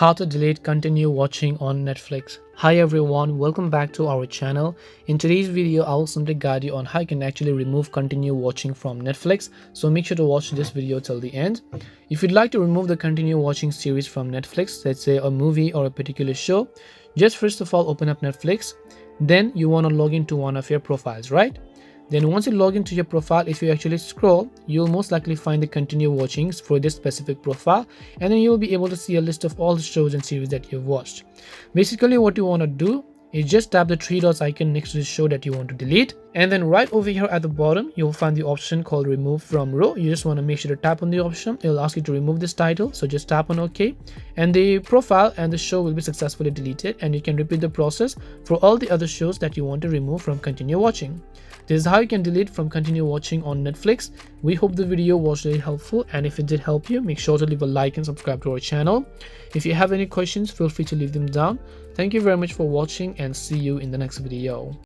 How to delete continue watching on Netflix. Hi everyone, welcome back to our channel. In today's video, I will simply guide you on how you can actually remove continue watching from Netflix. So make sure to watch this video till the end. If you'd like to remove the continue watching series from Netflix, let's say a movie or a particular show, just first of all open up Netflix. Then you want to log into one of your profiles, right? Then once you log into your profile, if you actually scroll, you'll most likely find the continue watchings for this specific profile, and then you'll be able to see a list of all the shows and series that you've watched. Basically what you want to do is just tap the three dots icon next to the show that you want to delete, and then right over here at the bottom you'll find the option called remove from row. You just want to make sure to tap on the option. It'll ask you to remove this title, so just tap on OK, and the profile and the show will be successfully deleted, and you can repeat the process for all the other shows that you want to remove from continue watching. This is how you can delete from continue watching on Netflix. We hope the video was really helpful, and if it did help you, make sure to leave a like and subscribe to our channel. If you have any questions, feel free to leave them down. Thank you very much for watching, and see you in the next video.